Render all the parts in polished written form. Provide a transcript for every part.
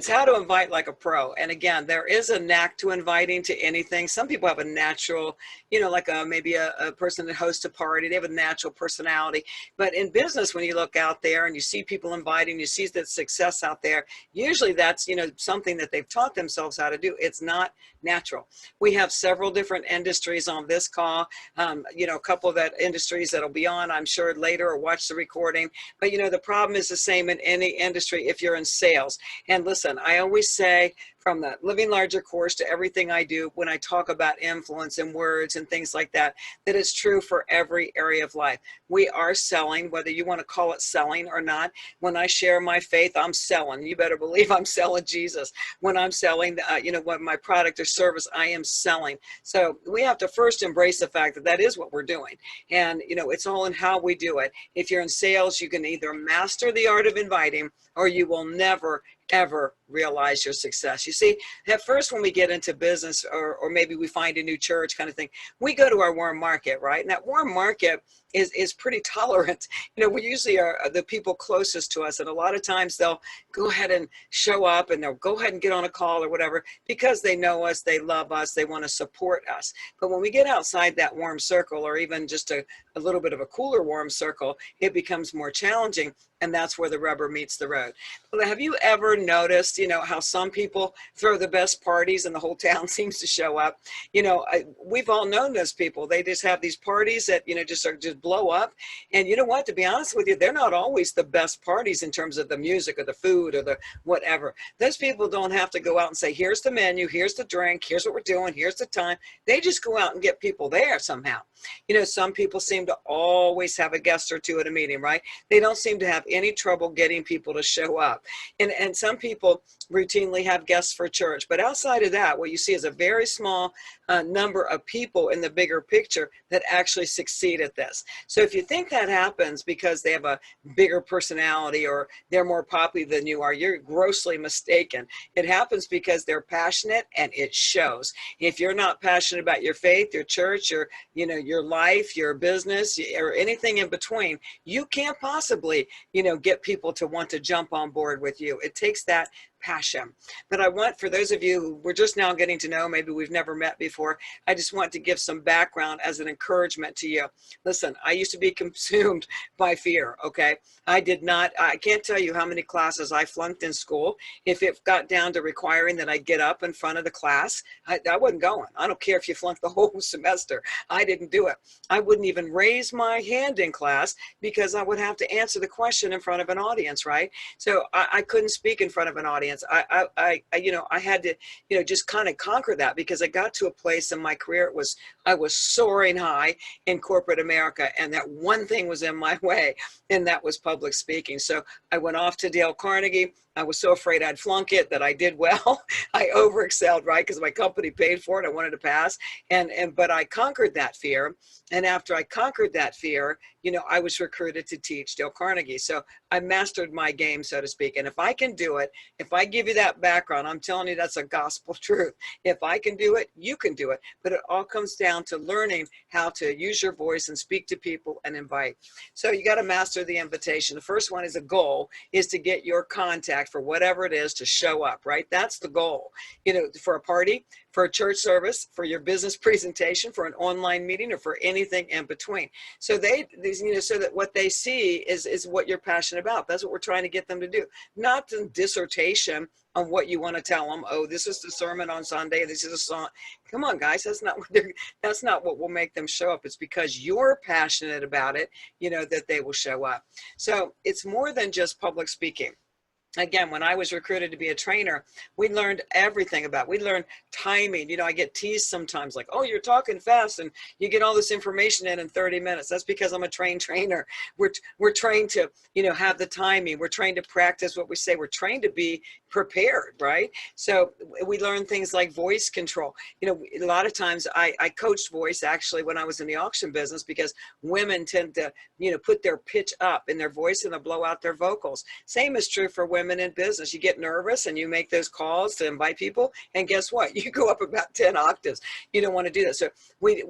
It's how to invite like a pro. And again, there is a knack to inviting to anything. Some people have a natural, like maybe a person that hosts a party, they have a natural personality. But in business, when you look out there and you see people inviting, you see that success out there, usually that's, something that they've taught themselves how to do. It's not natural. We have several different industries on this call, a couple of that industries that'll be on, I'm sure, later, or watch the recording. But, the problem is the same in any industry if you're in sales. And listen, I always say, from the Living Larger course to everything I do, when I talk about influence and words and things like that, that it's true for every area of life. We are selling, whether you want to call it selling or not. When I share my faith, I'm selling. You better believe I'm selling Jesus. When I'm selling, what my product or service, I am selling. So we have to first embrace the fact that that is what we're doing. And, it's all in how we do it. If you're in sales, you can either master the art of inviting, or you will never, ever realize your success. You see, at first when we get into business, or maybe we find a new church kind of thing, we go to our warm market, right? And that warm market is pretty tolerant. We usually are the people closest to us. And a lot of times they'll go ahead and show up, and they'll go ahead and get on a call or whatever, because they know us, they love us, they want to support us. But when we get outside that warm circle, or even just a little bit of a cooler warm circle, it becomes more challenging. And that's where the rubber meets the road. Well, have you ever noticed, how some people throw the best parties and the whole town seems to show up? We've all known those people. They just have these parties that, just blow up. And you know what, to be honest with you, they're not always the best parties in terms of the music or the food or the whatever. Those people don't have to go out and say, here's the menu, here's the drink, here's what we're doing, here's the time. They just go out and get people there somehow. Some people seem to always have a guest or two at a meeting, right? They don't seem to have any trouble getting people to show up. And some people routinely have guests for church. But outside of that, what you see is a very small number of people in the bigger picture that actually succeed at this. So if you think that happens because they have a bigger personality or they're more popular than you are, you're grossly mistaken. It happens because they're passionate, and it shows. If you're not passionate about your faith, your church, your life, your business, or anything in between, you can't possibly, get people to want to jump on board with you. It takes that passion. But I want, for those of you who we're just now getting to know, maybe we've never met before, I just want to give some background as an encouragement to you. Listen, I used to be consumed by fear, okay? I can't tell you how many classes I flunked in school. If it got down to requiring that I get up in front of the class, I wasn't going. I don't care if you flunked the whole semester. I didn't do it. I wouldn't even raise my hand in class because I would have to answer the question in front of an audience, right? So I couldn't speak in front of an audience. I had to, just kind of conquer that, because I got to a place in my career, I was soaring high in corporate America, and that one thing was in my way, and that was public speaking. So I went off to Dale Carnegie. I was so afraid I'd flunk it that I did well. I overexcelled, right? Because my company paid for it. I wanted to pass. But I conquered that fear. And after I conquered that fear, I was recruited to teach Dale Carnegie. So I mastered my game, so to speak. And if I can do it, if I give you that background, I'm telling you, that's a gospel truth. If I can do it, you can do it. But it all comes down to learning how to use your voice and speak to people and invite. So you got to master the invitation. The first one is a goal, is to get your contact for whatever it is to show up, right? That's the goal, for a party, for a church service, for your business presentation, for an online meeting, or for anything in between. So so that what they see is what you're passionate about. That's what we're trying to get them to do. Not the dissertation on what you want to tell them. Oh, this is the sermon on Sunday. This is a song. Come on, guys. That's not what will make them show up. It's because you're passionate about it, that they will show up. So it's more than just public speaking. Again, when I was recruited to be a trainer, we learned everything we learned timing. I get teased sometimes like, oh, you're talking fast and you get all this information in 30 minutes. That's because I'm a trained trainer. We're trained to, have the timing. We're trained to practice what we say. We're trained to be prepared, right? So we learn things like voice control. A lot of times I coached voice actually when I was in the auction business, because women tend to, put their pitch up in their voice and they'll blow out their vocals. Same is true for women in business. You get nervous and you make those calls to invite people, and guess what? You go up about 10 octaves. You don't want to do that. So we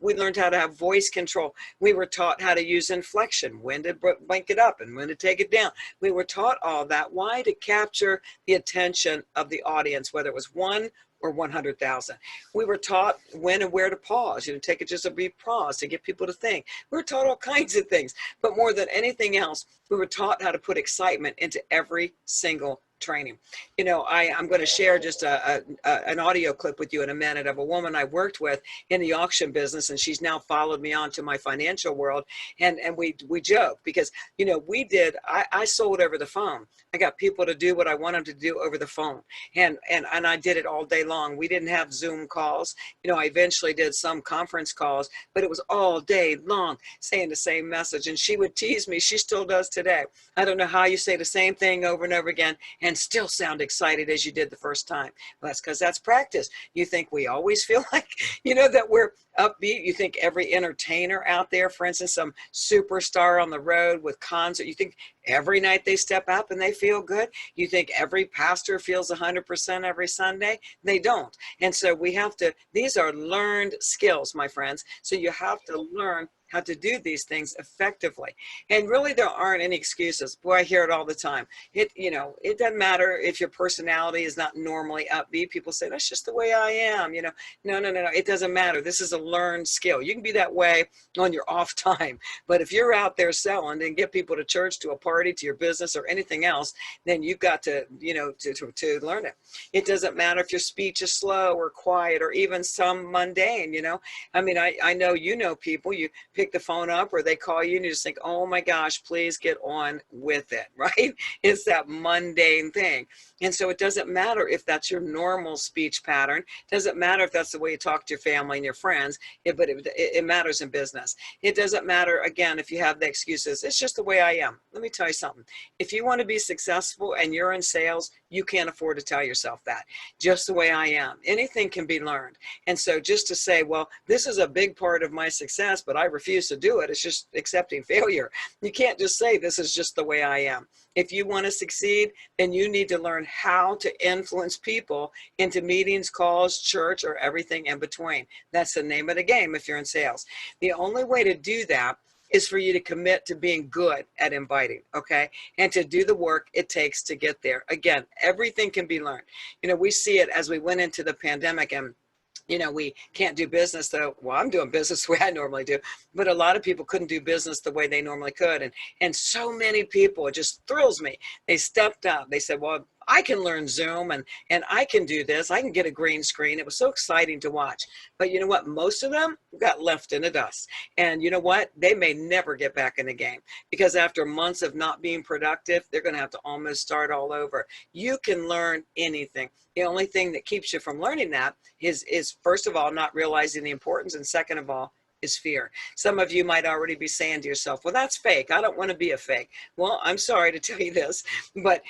learned how to have voice control. We were taught how to use inflection, when to bank it up and when to take it down. We were taught all that. Why? To capture the attention of the audience, whether it was 1 or 100,000. We were taught when and where to pause, take it just a brief pause to get people to think. We were taught all kinds of things, but more than anything else, we were taught how to put excitement into every single training. I'm going to share just an audio clip with you in a minute of a woman I worked with in the auction business, and she's now followed me on to my financial world. And we joke because, I sold over the phone. I got people to do what I want them to do over the phone. And I did it all day long. We didn't have Zoom calls. I eventually did some conference calls, but it was all day long saying the same message. And she would tease me. She still does today. I don't know how you say the same thing over and over again and still sound excited as you did the first time. Well, that's because that's practice. You think we always feel like, that we're upbeat. You think every entertainer out there, for instance, some superstar on the road with concert, you think every night they step up and they feel good. You think every pastor feels 100% every Sunday. They don't. And so these are learned skills, my friends. So you have to learn how to do these things effectively. And really, there aren't any excuses. Boy, I hear it all the time. It doesn't matter if your personality is not normally upbeat. People say, that's just the way I am. No. It doesn't matter. This is a learned skill. You can be that way on your off time. But if you're out there selling and get people to church, to a party, to your business or anything else, then you've got to, to learn it. It doesn't matter if your speech is slow or quiet or even some mundane, I know, people, you pick the phone up or they call you and you just think, oh my gosh, please get on with it, right? It's that mundane thing. And so it doesn't matter if that's your normal speech pattern. It doesn't matter if that's the way you talk to your family and your friends, but it matters in business. It doesn't matter, again, if you have the excuses. It's just the way I am. Let me tell you something. If you want to be successful and you're in sales, you can't afford to tell yourself that. Just the way I am. Anything can be learned. And so just to say, well, this is a big part of my success, but I refuse to do it. It's just accepting failure. You can't just say this is just the way I am. If you want to succeed, then you need to learn how to influence people into meetings, calls, church, or everything in between. That's the name of the game if you're in sales. The only way to do that is for you to commit to being good at inviting, okay? And to do the work it takes to get there. Again, everything can be learned. We see it as we went into the pandemic and we can't do business though. Well, I'm doing business the way I normally do, but a lot of people couldn't do business the way they normally could. And so many people, it just thrills me. They stepped up. They said, well, I can learn Zoom and I can do this. I can get a green screen. It was so exciting to watch. But you know what? Most of them got left in the dust. And you know what? They may never get back in the game because after months of not being productive, they're going to have to almost start all over. You can learn anything. The only thing that keeps you from learning that is first of all, not realizing the importance. And second of all, is fear. Some of you might already be saying to yourself, well, that's fake. I don't want to be a fake. Well, I'm sorry to tell you this, but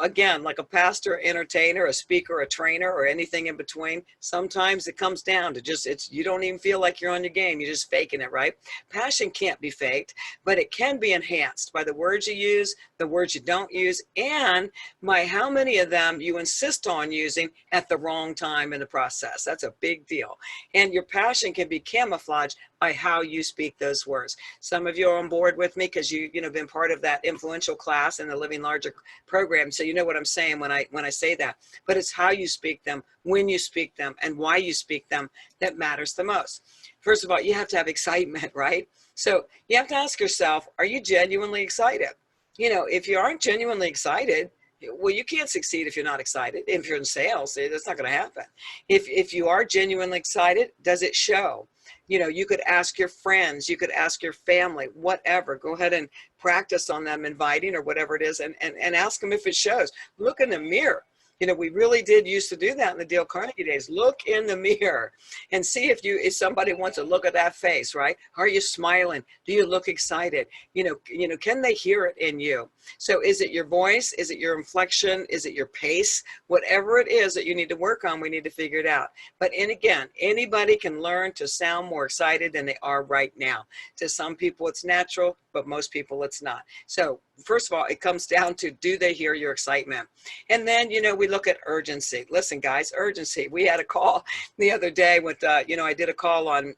again, like a pastor, entertainer, a speaker, a trainer, or anything in between, sometimes it comes down to you don't even feel like you're on your game. You're just faking it, right? Passion can't be faked, but it can be enhanced by the words you use, the words you don't use, and by how many of them you insist on using at the wrong time in the process. That's a big deal. And your passion can be camouflaged by how you speak those words. Some of you are on board with me because you've been part of that influential class in the Living Larger program. So you know what I'm saying when I say that. But it's how you speak them, when you speak them, and why you speak them that matters the most. First of all, you have to have excitement, right? So you have to ask yourself, are you genuinely excited? If you aren't genuinely excited, well, you can't succeed if you're not excited. If you're in sales, that's not going to happen. If you are genuinely excited, does it show? You could ask your friends, you could ask your family, whatever. Go ahead and practice on them inviting or whatever it is and ask them if it shows. Look in the mirror. We really did used to do that in the Dale Carnegie days. Look in the mirror and see if somebody wants to look at that face, right? Are you smiling? Do you look excited? Can they hear it in you? So is it your voice? Is it your inflection? Is it your pace? Whatever it is that you need to work on, we need to figure it out. But again, anybody can learn to sound more excited than they are right now. To some people, it's natural, but most people, it's not. So first of all, it comes down to, do they hear your excitement? And then, we look at urgency. Listen, guys, urgency. We had a call the other day with, I did a call on,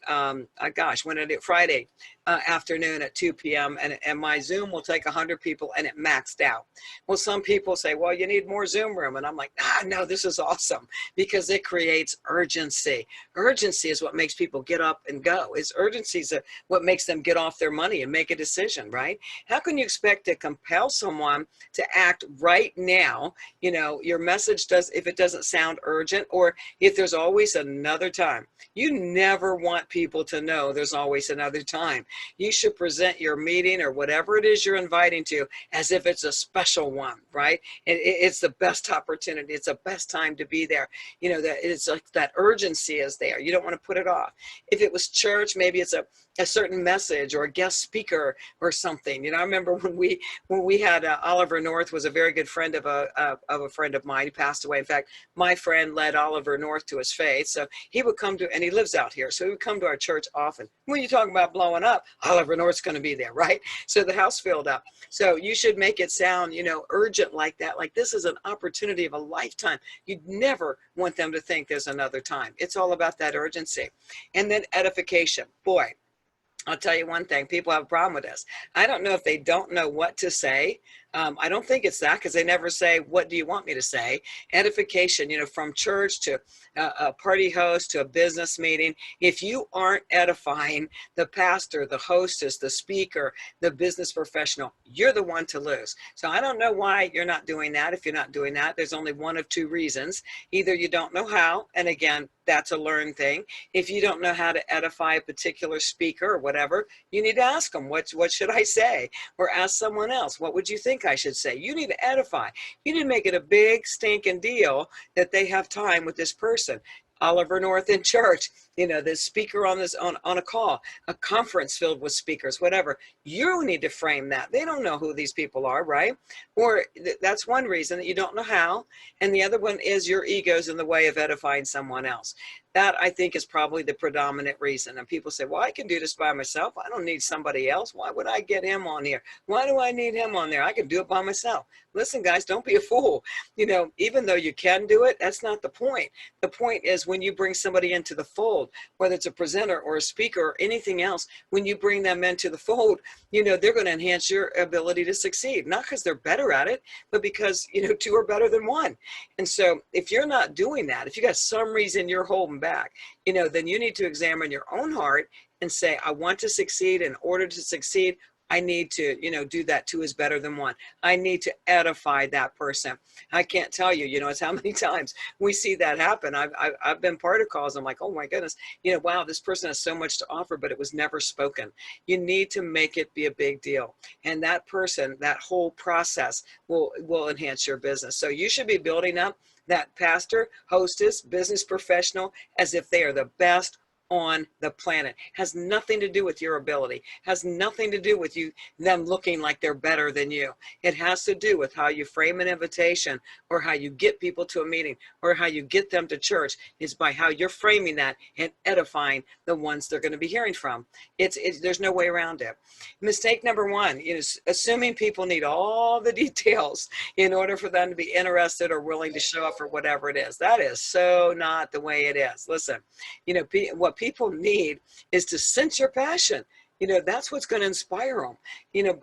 when I did Friday, afternoon at 2 p.m. And my Zoom will take 100 people and it maxed out. Well, some people say, well, you need more Zoom room. And I'm like, no, this is awesome because it creates urgency. Urgency is what makes people get up and go. It's urgency is what makes them get off their money and make a decision, right? How can you expect to compel someone to act right now? You know, your message does, if it doesn't sound urgent, or if there's always another time. You never want people to know there's always another time. You should present your meeting or whatever it is you're inviting to as if it's a special one, right? And it's the best opportunity. It's the best time to be there. You know, that it's like that urgency is there. You don't want to put it off. If it was church, maybe it's a certain message or a guest speaker or something. You know, I remember when we had Oliver North was a very good friend of a friend of mine. He passed away. In fact, my friend led Oliver North to his faith. So he would come to, and he lives out here, so he would come to our church often. When you talk about blowing up, Oliver North's going to be there, right? So the house filled up. So you should make it sound, you know, urgent like that. Like this is an opportunity of a lifetime. You'd never want them to think there's another time. It's all about that urgency. And then edification. Boy, I'll tell you one thing, people have a problem with this. I don't know if they don't know what to say. I don't think it's that, because they never say, what do you want me to say? Edification, you know, from church to a party host to a business meeting. If you aren't edifying the pastor, the hostess, the speaker, the business professional, you're the one to lose. So I don't know why you're not doing that. If you're not doing that, there's only one of two reasons. Either you don't know how, and again, that's a learned thing. If you don't know how to edify a particular speaker or whatever, you need to ask them, what should I say? Or ask someone else, what would you think I should say? You need to edify. You need to make it a big stinking deal that they have time with this person. Oliver North in church, you know, the speaker on a call, a conference filled with speakers, whatever. You need to frame that. They don't know who these people are, right? Or that's one reason that you don't know how. And the other one is your ego's in the way of edifying someone else. That, I think, is probably the predominant reason. And people say, well, I can do this by myself. I don't need somebody else. Why would I get him on here? Why do I need him on there? I can do it by myself. Listen, guys, don't be a fool. You know, even though you can do it, that's not the point. The point is when you bring somebody into the fold, whether it's a presenter or a speaker or anything else, when you bring them into the fold, you know, they're going to enhance your ability to succeed. Not because they're better at it, but because, you know, two are better than one. And so if you're not doing that, if you got some reason you're holding back, you know, then you need to examine your own heart and say, I want to succeed. In order to succeed, I need to, you know, do that. Two is better than one. I need to edify that person. I can't tell you, you know, it's how many times we see that happen. I've been part of calls. I'm like, oh my goodness, you know, wow, this person has so much to offer, but it was never spoken. You need to make it be a big deal. And that person, that whole process will enhance your business. So you should be building up that pastor, hostess, business professional as if they are the best on the planet. Has nothing to do with your ability, has nothing to do with them looking like they're better than you. It has to do with how you frame an invitation, or how you get people to a meeting, or how you get them to church. Is by how you're framing that and edifying the ones they're going to be hearing from. There's no way around it. Mistake number one is assuming people need all the details in order for them to be interested or willing to show up for whatever it is. That is so not the way it is. Listen, you know, what people need is to sense your passion. You know, that's what's going to inspire them, you know,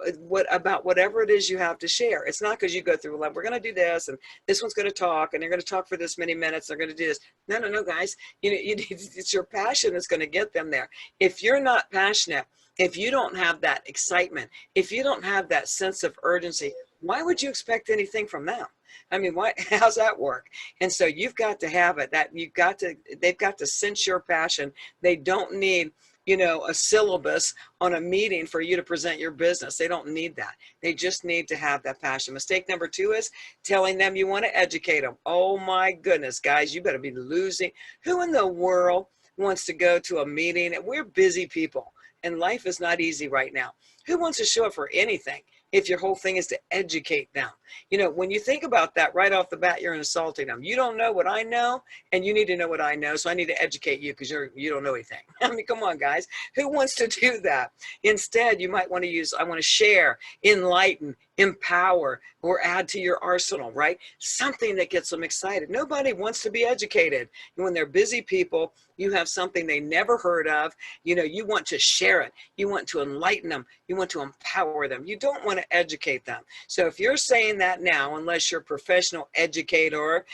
about whatever it is you have to share. It's not because you go through, we're going to do this, and this one's going to talk, and they're going to talk for this many minutes. They're going to do this. No, guys, you know, it's your passion that's going to get them there. If you're not passionate, if you don't have that excitement, if you don't have that sense of urgency, why would you expect anything from them? I mean, how's that work? And so you've got to have it, they've got to sense your passion. They don't need, you know, a syllabus on a meeting for you to present your business. They don't need that. They just need to have that passion. Mistake number two is telling them you want to educate them. Oh my goodness, guys, you better be losing. Who in the world wants to go to a meeting? We're busy people, and life is not easy right now. Who wants to show up for anything if your whole thing is to educate them? You know, when you think about that right off the bat, you're insulting them. You don't know what I know, and you need to know what I know, so I need to educate you because you don't know anything. I mean, come on, guys. Who wants to do that? Instead, you might want to use, I want to share, enlighten, empower, or add to your arsenal, right? Something that gets them excited. Nobody wants to be educated. And when they're busy people, you have something they never heard of, you want to share it. You want to enlighten them. You want to empower them. You don't want to educate them. So if you're saying that now, unless you're a professional educator,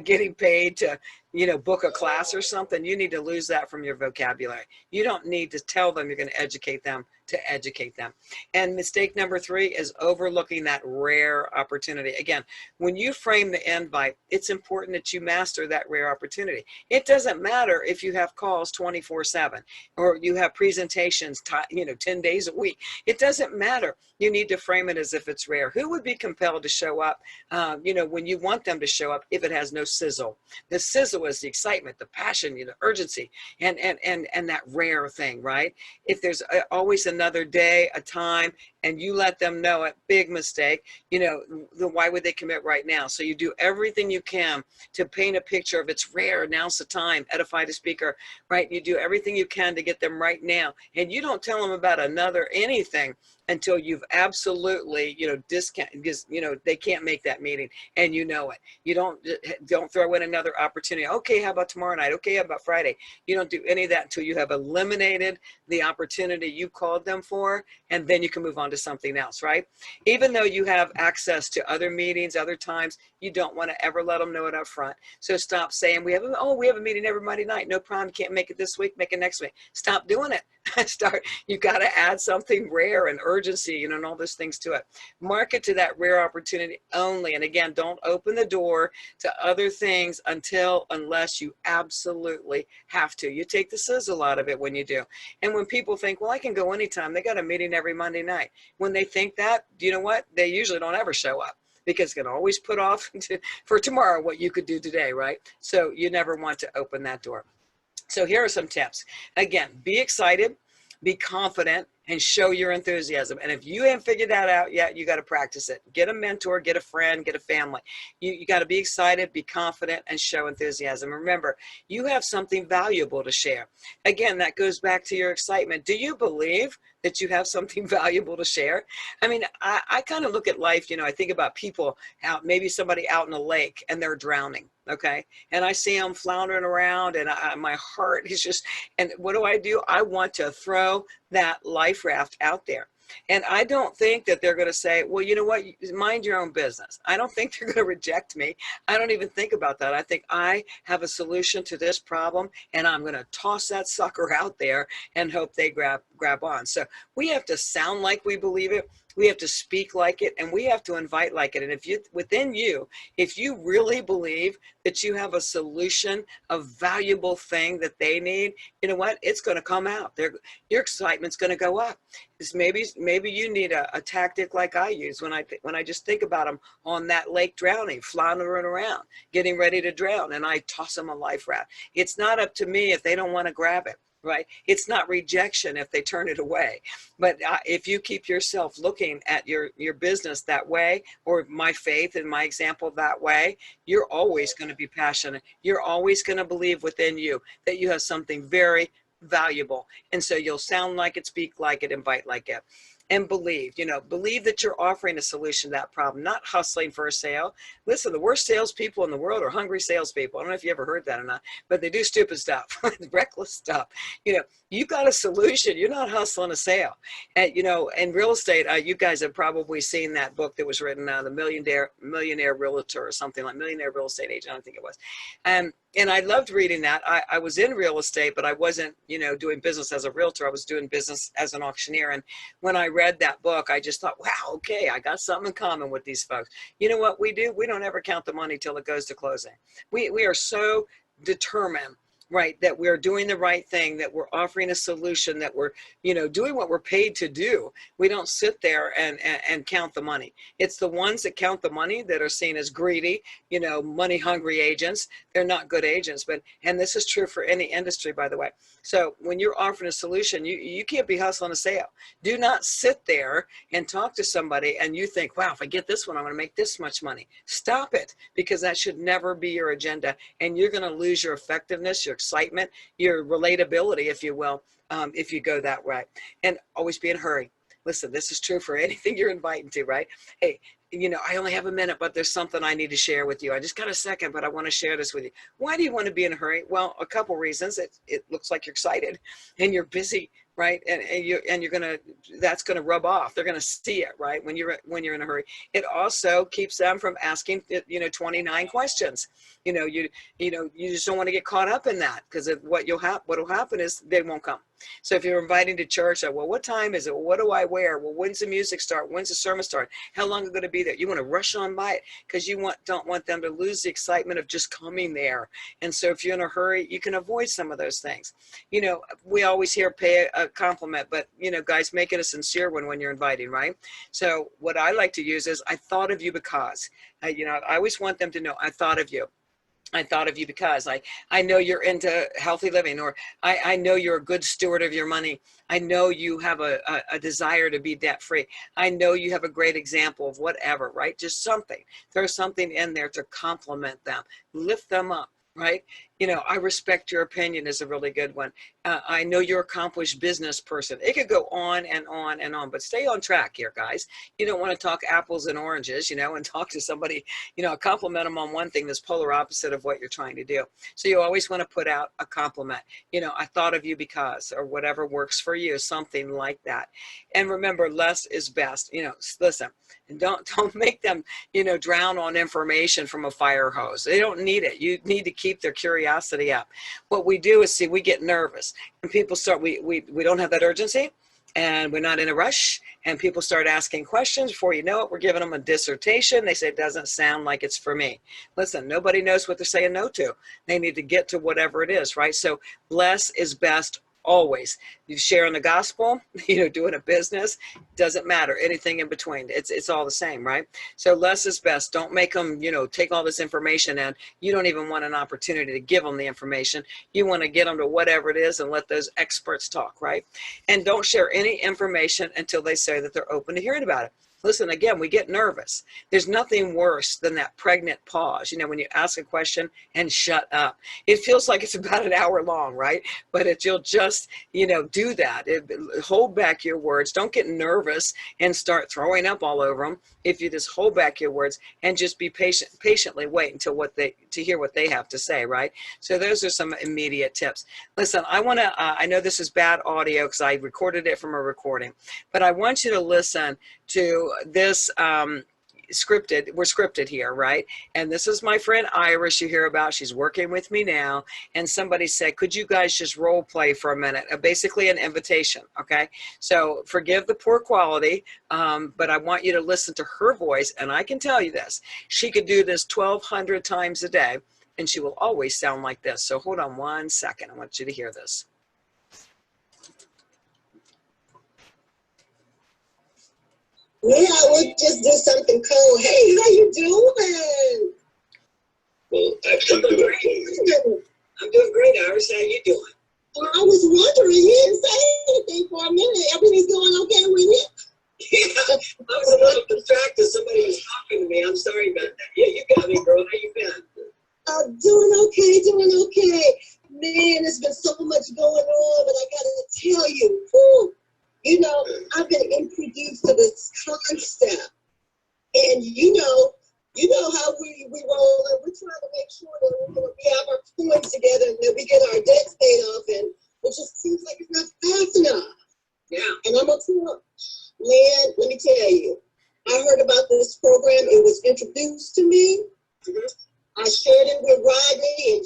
getting paid to, book a class or something, you need to lose that from your vocabulary. You don't need to tell them you're going to educate them to educate them. And mistake number 3 is overlooking that rare opportunity. Again, when you frame the invite, it's important that you master that rare opportunity. It doesn't matter if you have calls 24/7 or you have presentations, 10 days a week. It doesn't matter. You need to frame it as if it's rare. Who would be compelled to show up, when you want them to show up, if it has no sizzle? The sizzle is the excitement, the passion, the urgency, and that rare thing, right? If there's always another day, a time, and you let them know it, big mistake, why would they commit right now? So you do everything you can to paint a picture of it's rare, now's the time, edify the speaker, right? You do everything you can to get them right now. And you don't tell them about another anything until you've absolutely, discount, because, they can't make that meeting and you know it. You don't throw in another opportunity. Okay, how about tomorrow night? Okay, how about Friday? You don't do any of that until you have eliminated the opportunity you called them for, and then you can move on to something else, right? Even though you have access to other meetings, other times, you don't want to ever let them know it up front. So stop saying we have a meeting every Monday night. No problem. Can't make it this week. Make it next week. Stop doing it. You got to add something rare and urgency, and all those things to it. Market to that rare opportunity only. And again, don't open the door to other things unless you absolutely have to. You take the sizzle out of it when you do. And when people think, well, I can go anytime, they got a meeting every Monday night. When they think that, you know what? They usually don't ever show up, because it can always put off for tomorrow what you could do today, right? So you never want to open that door. So here are some tips. Again, be excited, be confident, and show your enthusiasm. And if you haven't figured that out yet, you got to practice it. Get a mentor, get a friend, get a family. You got to be excited, be confident, and show enthusiasm. Remember, you have something valuable to share. Again, that goes back to your excitement. Do you believe that you have something valuable to share? I mean, I kind of look at life, I think about people out, maybe somebody out in a lake and they're drowning. Okay. And I see them floundering around, and my heart is just, and what do? I want to throw that life raft out there. And I don't think that they're going to say, well, you know what, mind your own business. I don't think they're going to reject me. I don't even think about that. I think I have a solution to this problem, and I'm going to toss that sucker out there and hope they grab on. So we have to sound like we believe it. We have to speak like it, and we have to invite like it. And if you really believe that you have a solution, a valuable thing that they need, you know what? It's going to come out. Your excitement's going to go up. Maybe you need a tactic like I use when I just think about them on that lake drowning, floundering around, getting ready to drown, and I toss them a life raft. It's not up to me if they don't want to grab it. Right? It's not rejection if they turn it away. But if you keep yourself looking at your business that way, or my faith and my example that way, you're always going to be passionate. You're always going to believe within you that you have something very valuable. And so you'll sound like it, speak like it, invite like it. And believe that you're offering a solution to that problem, not hustling for a sale. Listen, the worst salespeople in the world are hungry salespeople. I don't know if you ever heard that or not, but they do stupid stuff, reckless stuff. You've got a solution. You're not hustling a sale. And, in real estate, you guys have probably seen that book that was written, The Millionaire Realtor, or something like Millionaire Real Estate Agent, I don't think it was. And I loved reading that. I was in real estate, but I wasn't, doing business as a realtor. I was doing business as an auctioneer. And when I read that book, I just thought, wow, okay, I got something in common with these folks. You know what we do? We don't ever count the money till it goes to closing. We are so determined, right, that we're doing the right thing, that we're offering a solution, that we're, doing what we're paid to do. We don't sit there and count the money. It's the ones that count the money that are seen as greedy, money hungry agents. They're not good agents. And this is true for any industry, by the way. So when you're offering a solution, you can't be hustling a sale. Do not sit there and talk to somebody and you think, wow, if I get this one, I'm going to make this much money. Stop it, because that should never be your agenda. And you're going to lose your effectiveness, your excitement, your relatability, if you will, if you go that way. And always be in a hurry. listen, this is true for anything you're inviting to, right? Hey, I only have a minute, but there's something I need to share with you. I just got a second, but I want to share this with you. Why do you want to be in a hurry? Well, a couple reasons. It looks like you're excited and you're busy, right? That's gonna rub off. They're gonna see it, right? When you're in a hurry. It also keeps them from asking 29 questions. You just don't want to get caught up in that, because what'll happen is they won't come. So if you're inviting to church, well, what time is it? Well, what do I wear? Well, when's the music start? When's the sermon start? How long is it going to be there? You want to rush on by it, because you don't want them to lose the excitement of just coming there. And so if you're in a hurry, you can avoid some of those things. We always hear pay a compliment, but guys, make it a sincere one when you're inviting, right? So what I like to use is, I thought of you because, I always want them to know, I thought of you. I thought of you because I know you're into healthy living, or I know you're a good steward of your money. I know you have a desire to be debt free. I know you have a great example of whatever, right? Just something. There's something in there to compliment them, lift them up, right? I respect your opinion is a really good one. I know you're an accomplished business person. It could go on and on and on, but stay on track here, guys. You don't want to talk apples and oranges, and talk to somebody, compliment them on one thing that's polar opposite of what you're trying to do. So you always want to put out a compliment. I thought of you because, or whatever works for you, something like that. And remember, less is best. Listen, and don't make them, drown on information from a fire hose. They don't need it. You need to keep their curiosity up. What we do is, we get nervous, and people start, we don't have that urgency, and we're not in a rush, and people start asking questions. Before you know it, we're giving them a dissertation. They say, it doesn't sound like it's for me. Listen, nobody knows what they're saying no to. They need to get to whatever it is, right? So less is best always. You sharing the gospel, doing a business, doesn't matter. Anything in between, it's all the same, right? So less is best. Don't make them, take all this information, and you don't even want an opportunity to give them the information. You want to get them to whatever it is and let those experts talk, right? And don't share any information until they say that they're open to hearing about it. Listen, again, we get nervous. There's nothing worse than that pregnant pause, when you ask a question and shut up. It feels like it's about an hour long, right? But if you'll just, do that, hold back your words. Don't get nervous and start throwing up all over them. If you just hold back your words and just be patient, patiently wait until to hear what they have to say, right? So those are some immediate tips. Listen, I know this is bad audio because I recorded it from a recording, but I want you to listen to this we're scripted here, right? And this is my friend Iris you hear about. She's working with me now, and somebody said, could you guys just role play for a minute? Basically an invitation, okay? So forgive the poor quality, but I want you to listen to her voice, and I can tell you this, she could do this 1,200 times a day, and she will always sound like this. So hold on one second, I want you to hear this. Yeah, we'll just do something cool. Hey, how you doing? Well, actually, I'm doing great, Iris. How you doing? Well, I was wondering, you didn't say anything for a minute. Everything's going okay with you? Yeah, I was a little distracted. Somebody was talking to me. I'm sorry about that. Yeah, you got me, girl. How you been? Doing okay. Man, there's been so much going on, but I gotta tell you, whew, I've been introduced to this concept, and you know how we roll, and we're trying to make sure that we have our coins together and that we get our debts paid off, and it just seems like it's not fast enough. Yeah. And I'm gonna tell Lynn, let me tell you, I heard about this program. It was introduced to me. Mm-hmm. I shared it with Rodney, and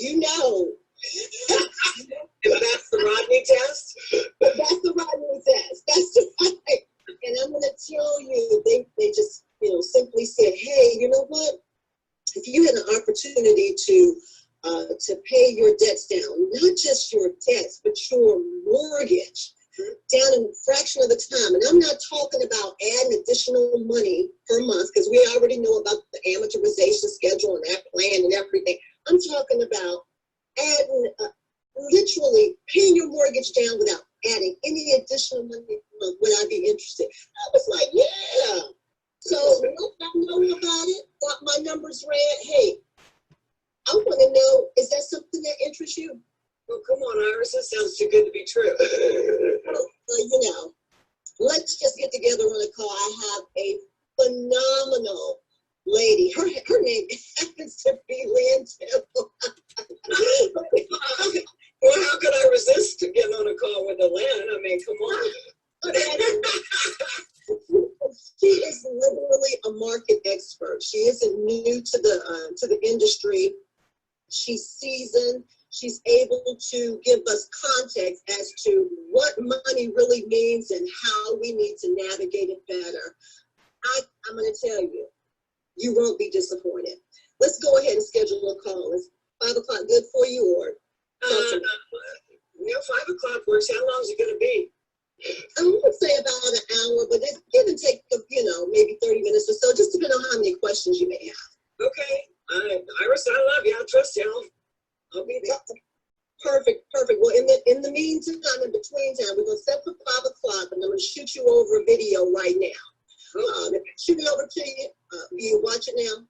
and that's the Rodney test? That's the Rodney test. That's right. And I'm going to tell you, they just, simply said, hey, you know what? If you had an opportunity to pay your debts down, not just your debts, but your mortgage, down in a fraction of the time. And I'm not talking about adding additional money per month, because we already know about the amortization schedule and that plan and everything. I'm talking about adding, literally paying your mortgage down without adding any additional money. Would I be interested? I was like, yeah. So once I know about it, got my numbers read, hey, I want to know, is that something that interests you? Well, come on, Iris, that sounds too good to be true. let's just get together on a call. I have a phenomenal lady. Her name happens to be Lynn. Well, how could I resist to get on a call with a Lynn? I mean, come on. She is literally a market expert. She isn't new to the industry. She's seasoned. She's able to give us context as to what money really means and how we need to navigate it better. I'm going to tell you, you won't be disappointed. Let's go ahead and schedule a call. Is 5 o'clock good for you, or? Yeah, 5 o'clock works. How long is it going to be? I would say about an hour, but it's give and take, maybe 30 minutes or so, just depending on how many questions you may have. Okay. Iris, I love you. I trust you. I'll be there. Perfect. Well, in the meantime, in between time, we're going to set for 5 o'clock, and I'm going to shoot you over a video right now. Shoot it over to you. You watch it now?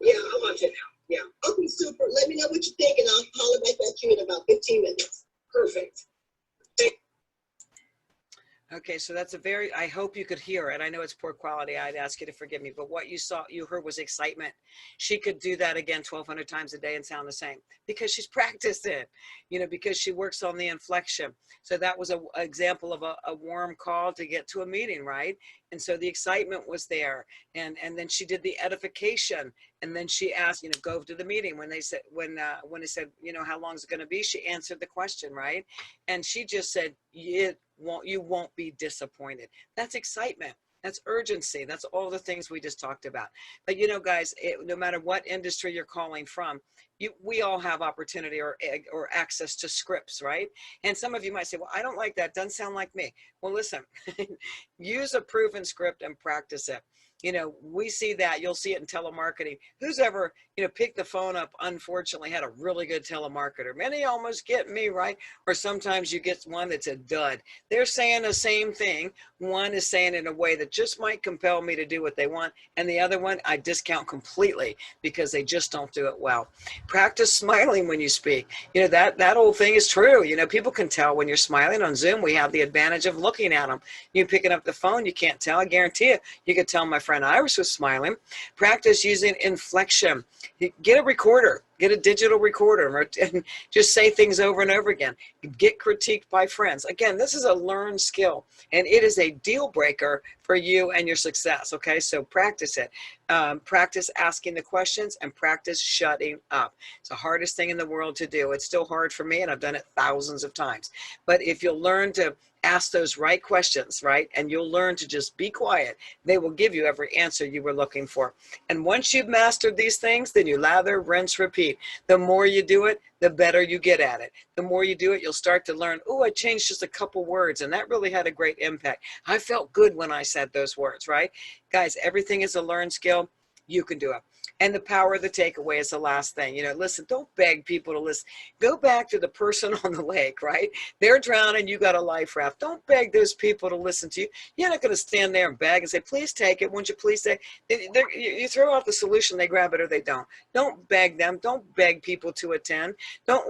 Yeah, I'll watch it now. Yeah. Okay, super. Let me know what you think, and I'll holler back at you in about 15 minutes. Perfect. Okay, so that's I hope you could hear it. I know it's poor quality. I'd ask you to forgive me, but what you heard was excitement. She could do that again 1,200 times a day and sound the same because she's practiced it, because she works on the inflection. So that was an example of a warm call to get to a meeting, right? And so the excitement was there. And then she did the edification. And then she asked, go to the meeting. When they said, when they said, how long is it going to be? She answered the question, right? And she just said, you won't be disappointed. That's excitement. That's urgency. That's all the things we just talked about. But guys, no matter what industry you're calling from, we all have opportunity or access to scripts, right? And some of you might say, well, I don't like that. Doesn't sound like me. Well, listen, use a proven script and practice it. We see that. You'll see it in telemarketing. Who's ever, picked the phone up, unfortunately, had a really good telemarketer. Many almost get me, right? Or sometimes you get one that's a dud. They're saying the same thing. One is saying it in a way that just might compel me to do what they want. And the other one, I discount completely because they just don't do it well. Practice smiling when you speak. That old thing is true. People can tell when you're smiling. On Zoom, we have the advantage of looking at them. You picking up the phone, you can't tell. I guarantee you could tell my friend Iris was smiling. Practice using inflection. Get a recorder. Get a digital recorder and just say things over and over again. Get critiqued by friends. Again, this is a learned skill, and it is a deal breaker for you and your success. Okay, so practice it. Practice asking the questions and practice shutting up. It's the hardest thing in the world to do. It's still hard for me, and I've done it thousands of times. But if you'll learn to ask those right questions, right, and you'll learn to just be quiet, they will give you every answer you were looking for. And once you've mastered these things, then you lather, rinse, repeat. The more you do it, the better you get at it. The more you do it, you'll start to learn, oh, I changed just a couple words, and that really had a great impact. I felt good when I said those words, right? Guys, everything is a learned skill. You can do it. And the power of the takeaway is the last thing. Listen, don't beg people to listen. Go back to the person on the lake, right? They're drowning, you got a life raft. Don't beg those people to listen to you. You're not going to stand there and beg and say, please take it. Won't you please say? You throw out the solution, they grab it or they don't. Don't beg them. Don't beg people to attend. Don't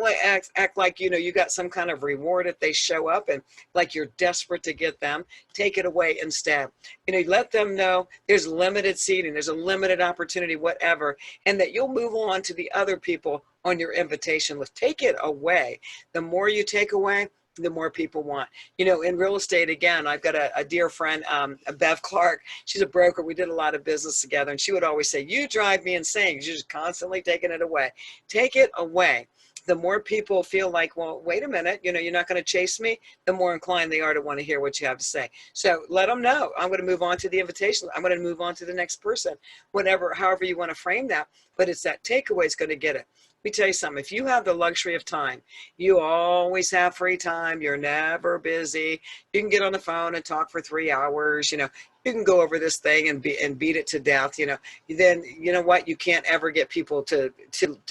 act like, you got some kind of reward if they show up and like you're desperate to get them. Take it away instead. Let them know there's limited seating. There's a limited opportunity, whatever. And that you'll move on to the other people on your invitation list. Take it away. The more you take away, the more people want. In real estate, again, I've got a dear friend, Bev Clark. She's a broker. We did a lot of business together. And she would always say, you drive me insane because you're just constantly taking it away. Take it away. The more people feel like, well, wait a minute, you're not going to chase me, the more inclined they are to want to hear what you have to say. So let them know. I'm going to move on to the invitation. I'm going to move on to the next person, however you want to frame that. But it's that takeaway is going to get it. Let me tell you something. If you have the luxury of time, you always have free time. You're never busy. You can get on the phone and talk for 3 hours. You can go over this thing and beat it to death. Then you know what? You can't ever get people to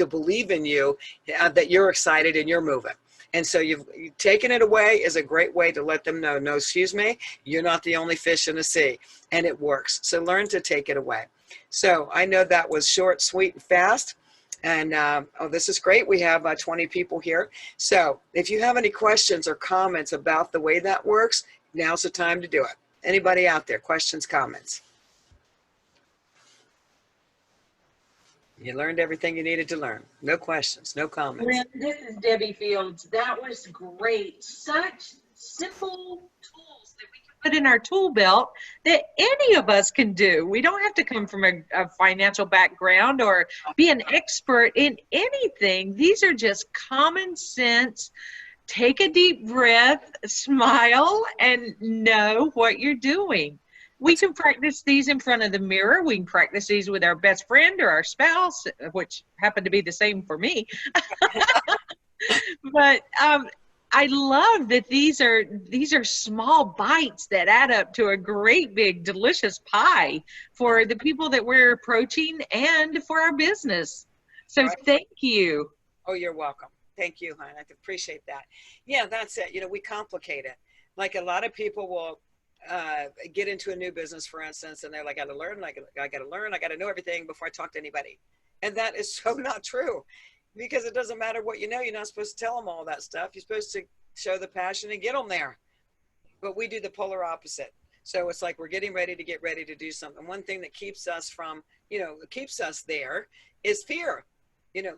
believe in you, that you're excited and you're moving. And so you've taken it away is a great way to let them know, no, excuse me, you're not the only fish in the sea, and it works. So learn to take it away. So I know that was short, sweet, and fast. And this is great. We have 20 people here. So if you have any questions or comments about the way that works, now's the time to do it. Anybody out there? Questions, comments? You learned everything you needed to learn. No questions, no comments. Lynn, this is Debbie Fields. That was great. Such simple tools that we can put in our tool belt that any of us can do. We don't have to come from a financial background or be an expert in anything. These are just common sense. Take a deep breath, smile, and know what you're doing. We can practice these in front of the mirror. We can practice these with our best friend or our spouse, which happened to be the same for me. But I love that these are small bites that add up to a great big delicious pie for the people that we're approaching and for our business. So Right. Thank you. Oh, you're welcome. Thank you, hon. I appreciate that. Yeah, that's it. We complicate it. Like a lot of people will get into a new business, for instance, and they're like, I got to learn, I got to know everything before I talk to anybody. And that is so not true, because it doesn't matter what you know. You're not supposed to tell them all that stuff. You're supposed to show the passion and get them there. But we do the polar opposite. So it's like we're getting ready to get ready to do something. One thing that keeps us from, keeps us there is fear.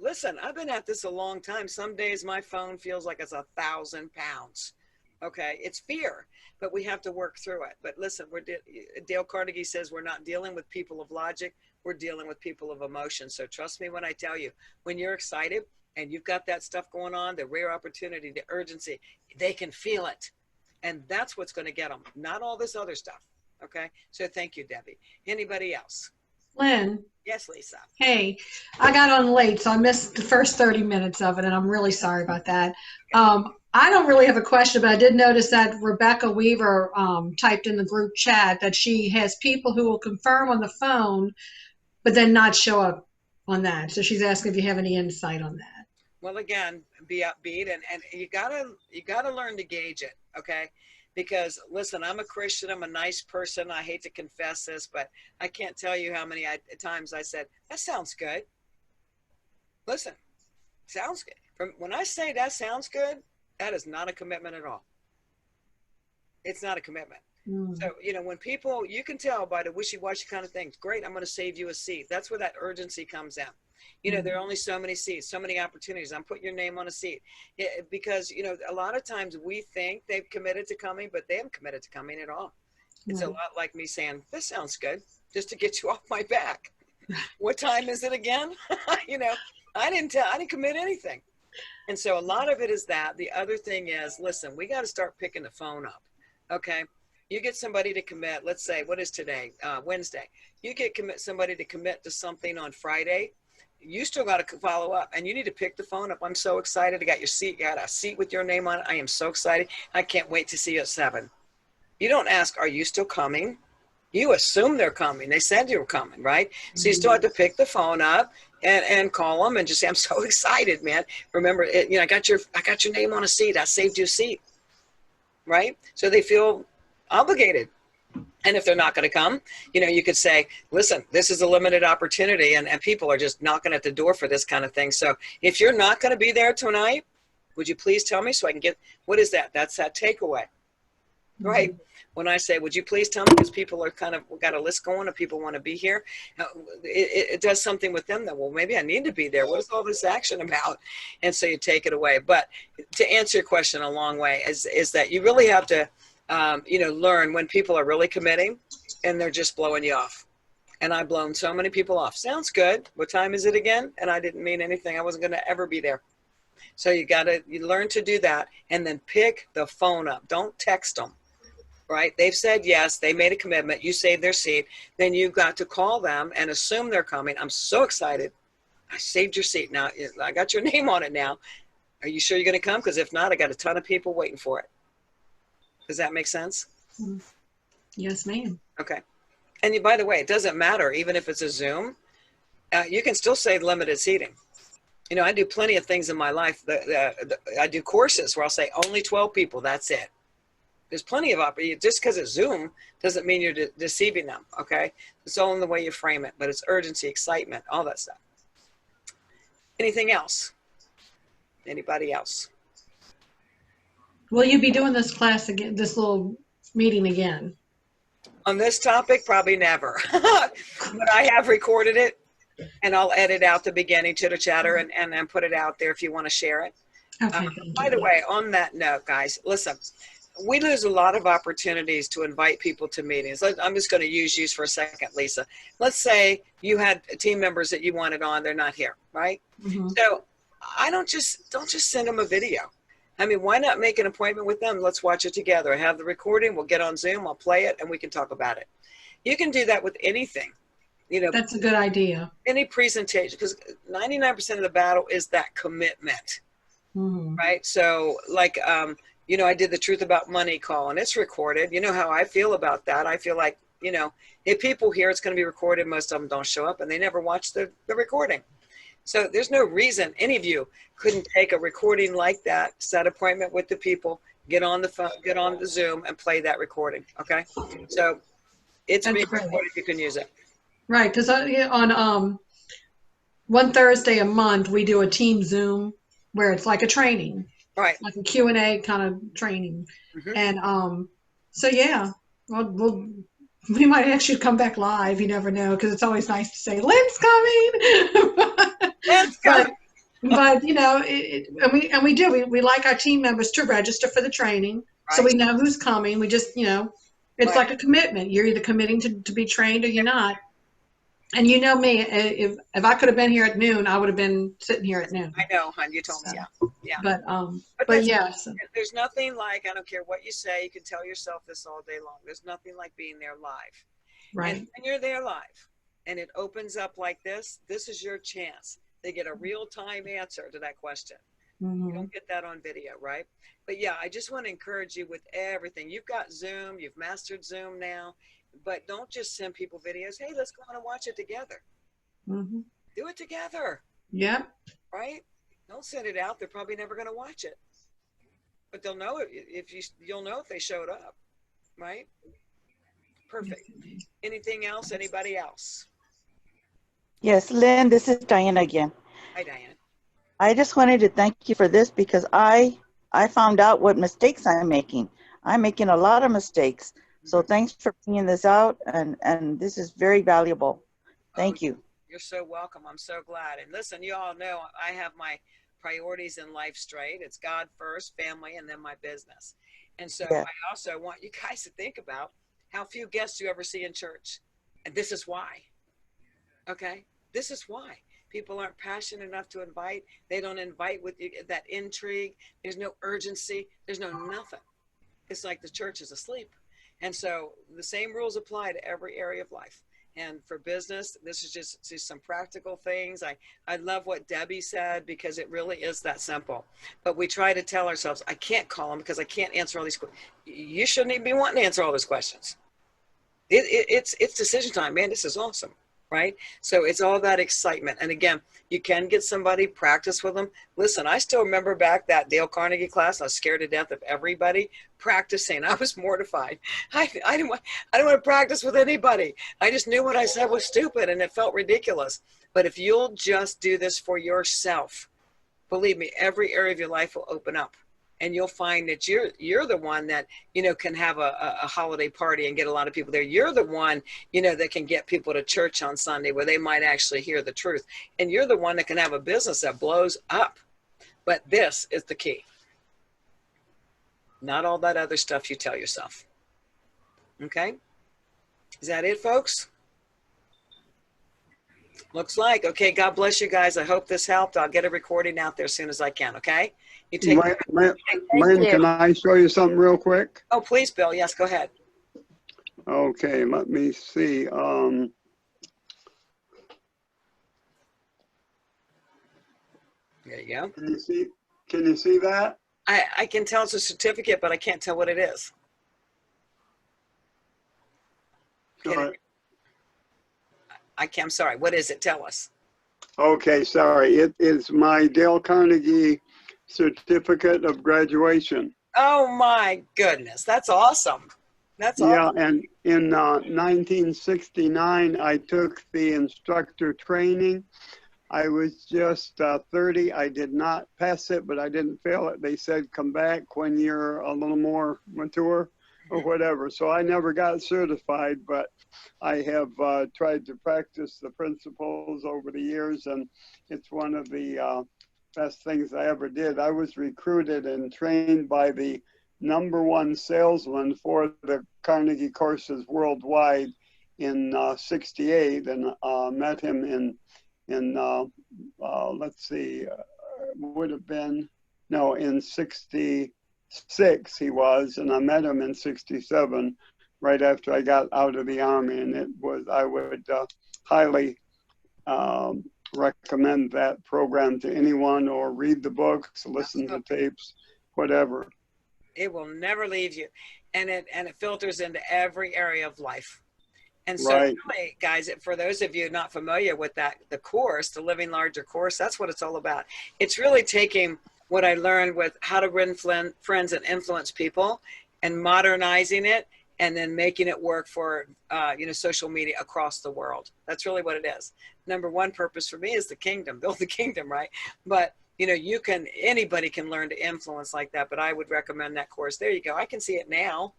Listen, I've been at this a long time. Some days my phone feels like it's 1,000 pounds. Okay, it's fear, but we have to work through it. But listen, Dale Carnegie says we're not dealing with people of logic, we're dealing with people of emotion. So trust me when I tell you, when you're excited and you've got that stuff going on, the rare opportunity, the urgency, they can feel it. And that's what's going to get them, not all this other stuff. Okay, so thank you, Debbie. Anybody else? Lynn, Yes, Lisa. hey, I got on late, so I missed the first 30 minutes of it, and I'm really sorry about that. I don't really have a question, but I did notice that Rebecca Weaver typed in the group chat that she has people who will confirm on the phone, but then not show up on that. So she's asking if you have any insight on that. Well, again, be upbeat, and you gotta learn to gauge it, okay? Because listen, I'm a Christian, I'm a nice person. I hate to confess this, but I can't tell you how many times I said, that sounds good. Listen, sounds good. When I say that sounds good, that is not a commitment at all. It's not a commitment. So, when people, you can tell by the wishy-washy kind of things, great, I'm going to save you a seat. That's where that urgency comes in. There are only so many seats, so many opportunities. I'm putting your name on a seat. Because, a lot of times we think they've committed to coming, but they haven't committed to coming at all. It's a lot like me saying, this sounds good, just to get you off my back. What time is it again? I didn't commit anything. And so a lot of it is that. The other thing is, listen, we got to start picking the phone up. Okay. You get somebody to commit, let's say, what is today? Wednesday. You get somebody to commit to something on Friday. You still got to follow up, and you need to pick the phone up. I'm so excited. I got your seat. You got a seat with your name on it. I am so excited. I can't wait to see you at 7. You don't ask, are you still coming? You assume they're coming. They said you were coming, right? So you still have to pick the phone up and call them and just say, I'm so excited, man. Remember, I got your name on a seat. I saved you a seat, right? So they feel obligated. And if they're not going to come, you could say, listen, this is a limited opportunity, and people are just knocking at the door for this kind of thing. So if you're not going to be there tonight, would you please tell me so I can get, what is that? That's that takeaway, right? When I say, would you please tell me, because people are we've got a list going and people want to be here. It does something with them that, well, maybe I need to be there. What is all this action about? And so you take it away. But to answer your question a long way is that you really have to, learn when people are really committing and they're just blowing you off. And I've blown so many people off. Sounds good. What time is it again? And I didn't mean anything. I wasn't going to ever be there. So you learn to do that, and then pick the phone up. Don't text them, right? They've said yes. They made a commitment. You saved their seat. Then you've got to call them and assume they're coming. I'm so excited. I saved your seat. Now I got your name on it now. Are you sure you're going to come? Because if not, I got a ton of people waiting for it. Does that make sense? Yes, ma'am. Okay. And by the way, it doesn't matter, even if it's a Zoom, you can still say limited seating. I do plenty of things in my life. I do courses where I'll say only 12 people. That's it. There's plenty of opportunity. Just because it's Zoom doesn't mean you're deceiving them. Okay. It's all in the way you frame it, but it's urgency, excitement, all that stuff. Anything else? Anybody else? Will you be doing this class again, this little meeting again? On this topic, probably never. But I have recorded it, and I'll edit out the beginning chitter chatter and then put it out there if you want to share it. Okay, thank By you. the way, on that note, guys, listen, we lose a lot of opportunities to invite people to meetings. I'm just going to use you for a second, Lisa. Let's say you had team members that you wanted on, they're not here, right? Mhm. So I don't just send them a video. I mean, why not make an appointment with them? Let's watch it together. I have the recording. We'll get on Zoom. I'll play it and we can talk about it. You can do that with anything, you know, That's a good idea. any presentation, because 99% of the battle is that commitment, Mhm. right? So like, you know, I did the Truth About Money call and it's recorded. You know how I feel about that. I feel like, you know, if people hear it's going to be recorded, most of them don't show up and they never watch the recording. So there's no reason any of you couldn't take a recording like that, set appointment with the people, get on the phone, get on the Zoom and play that recording. Okay. So it's That's being great. recorded. You can use it. Right, because on one Thursday a month we do a team Zoom where it's like a training, Right. like a Q&A kind of training, Mhm. and so yeah, we might actually come back live. You never know, because it's always nice to say Lynn's coming. Let's go. But you know, and we do. We like our team members to register for the training, so Right. we know who's coming. We just, you know, it's Right. like a commitment. You're either committing to be trained or you're not. And you know me, if I could have been here at noon, I would have been sitting here at noon. I know, hon. You told me. So, Yeah. Yeah. but that's- yes, There's nothing like, I don't care what you say, you can tell yourself this all day long. There's nothing like being there live. right. And when you're there live and it opens up like this is your chance. They get a real-time answer to that question. You Mhm. don't get that on video, right? But yeah, I just want to encourage you with everything. You've got Zoom, you've mastered Zoom now, but don't just send people videos. Hey, let's go on and watch it together. Mhm. Do it together, Yep. right? Don't send it out. They're probably never going to watch it, but they'll know it if you'll know if they showed up, right? Perfect. Anything else? Anybody else? Yes, Lynn, this is Diana again. Hi, Diane. I just wanted to thank you for this because I found out what mistakes I'm making. I'm making a lot of mistakes. So thanks for bringing this out, and this is very valuable. Thank you. You're so welcome. I'm so glad. And listen, you all know I have my priorities in life straight. It's God first, family, and then my business. And so Yeah. I also want you guys to think about how few guests you ever see in church. And this is why. Okay? This is why. People aren't passionate enough to invite. They don't invite with that intrigue. There's no urgency. There's no nothing. It's like the church is asleep. And so the same rules apply to every area of life. And for business, this is just some practical things. I love what Debbie said because it really is that simple. But we try to tell ourselves, I can't call them because I can't answer all these questions. You shouldn't even be wanting to answer all those questions. It's decision time, man. This is awesome, right? So it's all that excitement. And again, you can get somebody, practice with them. Listen, I still remember back that Dale Carnegie class. I was scared to death of everybody practicing. I was mortified. I didn't want to practice with anybody. I just knew what I said was stupid and it felt ridiculous. But if you'll just do this for yourself, believe me, every area of your life will open up. And you'll find that you're the one that, you know, can have a holiday party and get a lot of people there. You're the one, you know, that can get people to church on Sunday where they might actually hear the truth. And you're the one that can have a business that blows up. But this is the key. Not all that other stuff you tell yourself. Okay? Is that it, folks? Looks like. Okay, God bless you guys. I hope this helped. I'll get a recording out there as soon as I can, okay? You take care. Lynn, can I show you something real quick? Oh, please, Bill. Yes, go ahead. Okay, let me see. There you go. Can you see that? I can tell it's a certificate, but I can't tell what it is. I'm sorry. What is it? Tell us. Okay, sorry. It is my Dale Carnegie certificate of graduation. Oh my goodness. That's awesome. That's awesome. Yeah, and in 1969, I took the instructor training. I was just 30. I did not pass it, but I didn't fail it. They said, come back when you're a little more mature. or whatever. So I never got certified, but I have tried to practice the principles over the years, and it's one of the best things I ever did. I was recruited and trained by the #1 salesman for the Carnegie courses worldwide in '68, and met him in let's see, would have been, no, in '66 he was, and I met him in '67, right after I got out of the Army, and it was, I would highly recommend that program to anyone, or read the books, listen to tapes, whatever. It will never leave you, and it filters into every area of life. And so, Right. really, guys, for those of you not familiar with that, the course, the Living Larger course, that's what it's all about. It's really taking what I learned with how to win friends and influence people, and modernizing it, and then making it work for social media across the world. That's really what it is. #1 purpose for me is the kingdom, build the kingdom, right? But anybody can learn to influence like that, but I would recommend that course. There you go. I can see it now.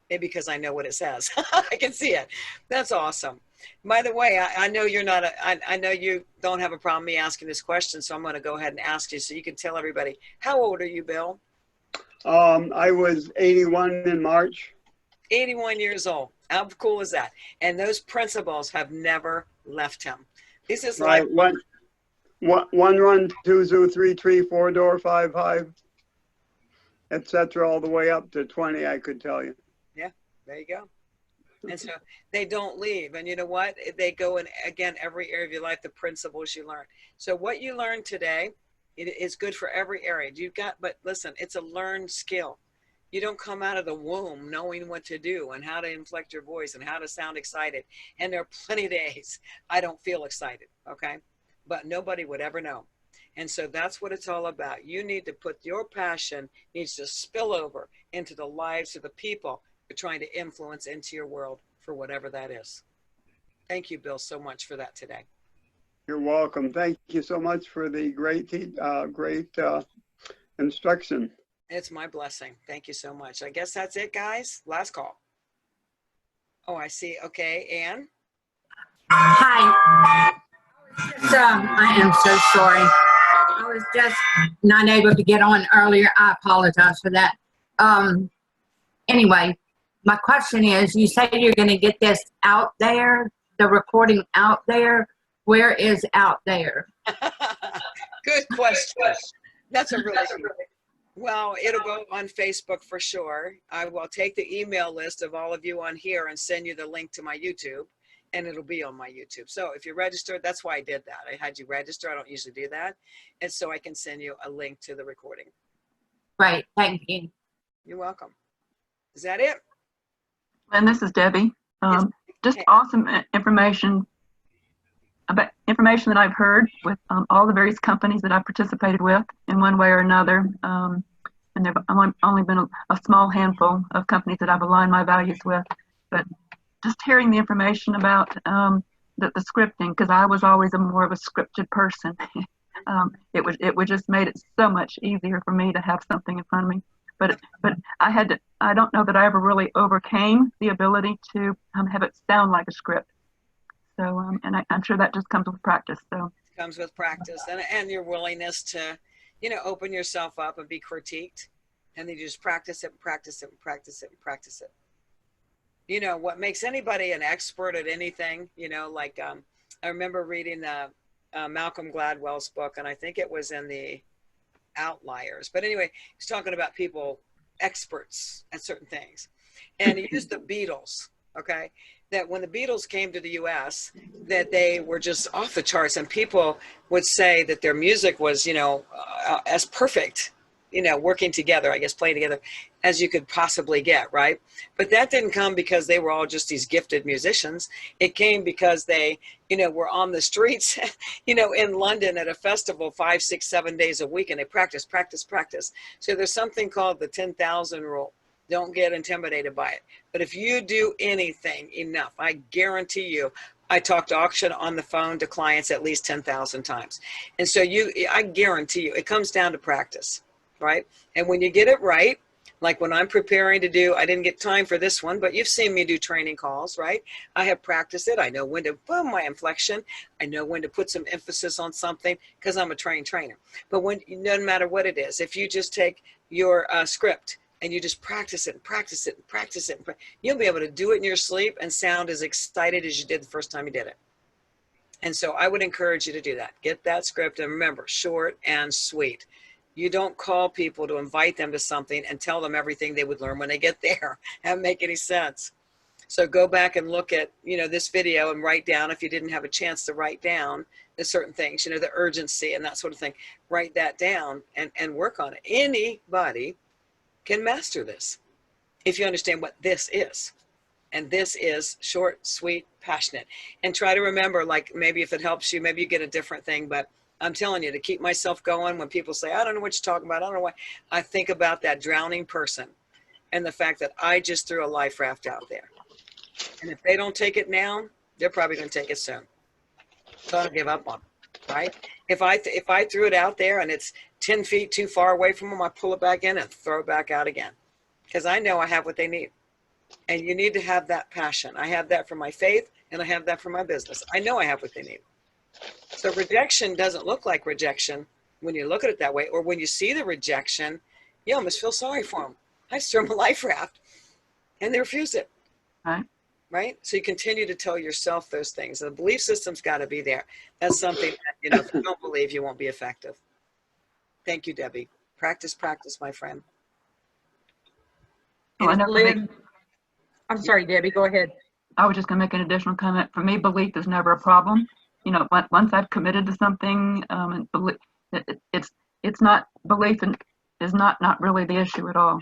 Maybe because I know what it says. I can see it. That's awesome. By the way, I know you're not I know you don't have a problem me asking this question, so I'm going to go ahead and ask you so you can tell everybody. How old are you, Bill? I was 81 in March. 81 years old. How cool is that? And those principles have never left him. This is Right. like One run, 2 zoo, 3 tree, 4 door, 5 hive, etc., all the way up to 20, I could tell you. There you go. And so they don't leave. And you know what? They go in, again, every area of your life, the principles you learn. So what you learned today, it is good for every area. But listen, it's a learned skill. You don't come out of the womb knowing what to do and how to inflect your voice and how to sound excited. And there are plenty of days I don't feel excited, okay? But nobody would ever know. And so that's what it's all about. You need to put your passion, needs to spill over into the lives of the people you're trying to influence into your world, for whatever that is. Thank you, Bill, so much for that today. You're welcome. Thank you so much for the great instruction. It's my blessing. Thank you so much. I guess that's it, guys. Last call. Oh, I see. Okay, Ann? Hi. I am so sorry. I was just not able to get on earlier. I apologize for that. Anyway, my question is, you say you're going to get this out there, the recording out there. Where is out there? Good question. That's a really well, it'll go on Facebook for sure. I will take the email list of all of you on here and send you the link to my YouTube, and it'll be on my YouTube. So if you're registered, that's why I did that. I had you register. I don't usually do that. And so I can send you a link to the recording. Right. Thank you. You're welcome. Is that it? And this is Debbie. Yes. Just awesome information that I've heard with all the various companies that I've participated with in one way or another. And there have only been a small handful of companies that I've aligned my values with. But just hearing the information about the scripting, because I was always more of a scripted person, it would just made it so much easier for me to have something in front of me. But I don't know that I ever really overcame the ability to have it sound like a script. So, and I'm sure that just comes with practice. So it comes with practice and your willingness to, open yourself up and be critiqued. And then you just practice it and practice it and practice it and practice it. What makes anybody an expert at anything, I remember reading Malcolm Gladwell's book, and I think it was in the Outliers. But anyway, he's talking about people, experts at certain things. And he used the Beatles, okay? That when the Beatles came to the US, that they were just off the charts, and people would say that their music was, as perfect, working together, I guess, playing together as you could possibly get, right? But that didn't come because they were all just these gifted musicians. It came because they, were on the streets, in London at a festival 5, 6, 7 days a week, and they practice. So there's something called the 10,000 rule. Don't get intimidated by it. But if you do anything enough, I guarantee you, I talk to auction on the phone to clients at least 10,000 times. And so I guarantee you, it comes down to practice, right? And when you get it right, Like when I'm preparing to do, I didn't get time for this one, but you've seen me do training calls, right? I have practiced it. I know when to put my inflection. I know when to put some emphasis on something because I'm a trained trainer. But when, no matter what it is, if you just take your script and you just practice it and practice it and practice it, you'll be able to do it in your sleep and sound as excited as you did the first time you did it. And so I would encourage you to do that. Get that script, and remember, short and sweet. You don't call people to invite them to something and tell them everything they would learn when they get there. That doesn't make any sense. So go back and look at, this video and write down, if you didn't have a chance to write down the certain things, the urgency and that sort of thing. Write that down and work on it. Anybody can master this if you understand what this is. And this is short, sweet, passionate. And try to remember, like, maybe if it helps you, maybe you get a different thing, but I'm telling you, to keep myself going when people say, I don't know what you're talking about, I don't know why, I think about that drowning person and the fact that I just threw a life raft out there. And if they don't take it now, they're probably going to take it soon. So I don't give up on them, right? If I threw it out there and it's 10 feet too far away from them, I pull it back in and throw it back out again. Because I know I have what they need. And you need to have that passion. I have that for my faith, and I have that for my business. I know I have what they need. So rejection doesn't look like rejection when you look at it that way, or when you see the rejection, you almost feel sorry for them. I just threw them a life raft, and they refused it. Right? So you continue to tell yourself those things. The belief system's got to be there. That's something that, if you don't believe, you won't be effective. Thank you, Debbie. Practice, practice, my friend. Lynn, I'm sorry, Debbie, go ahead. I was just going to make an additional comment. For me, belief is never a problem. Once I've committed to something, and it's not belief, and is not really the issue at all.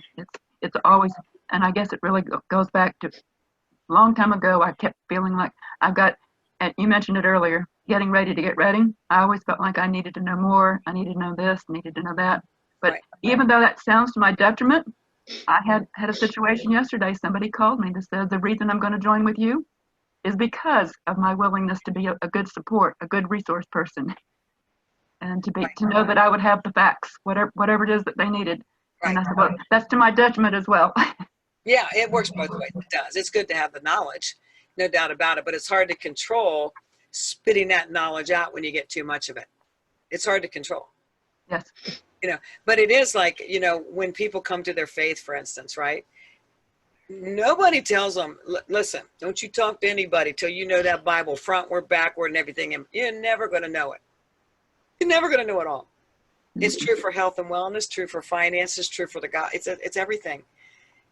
It's always, and I guess it really goes back to a long time ago. I kept feeling like I've got, and you mentioned it earlier, getting ready to get ready. I always felt like I needed to know more. I needed to know this, needed to know that. But even though that sounds to my detriment, I had a situation yesterday. Somebody called me and said, the reason I'm going to join with you is because of my willingness to be a good support, a good resource person, and to know that I would have the facts, whatever it is that they needed. And I said, well, that's to my detriment as well. Yeah, it works both ways. It does. It's good to have the knowledge, no doubt about it, but it's hard to control spitting that knowledge out when you get too much of it. It's hard to control. Yes. But it is like, when people come to their faith, for instance, right? Nobody tells them, listen, don't you talk to anybody till you know that Bible frontward, backward, and everything. And you're never going to know it. You're never going to know it all. It's true for health and wellness, true for finances, true for the God. It's everything.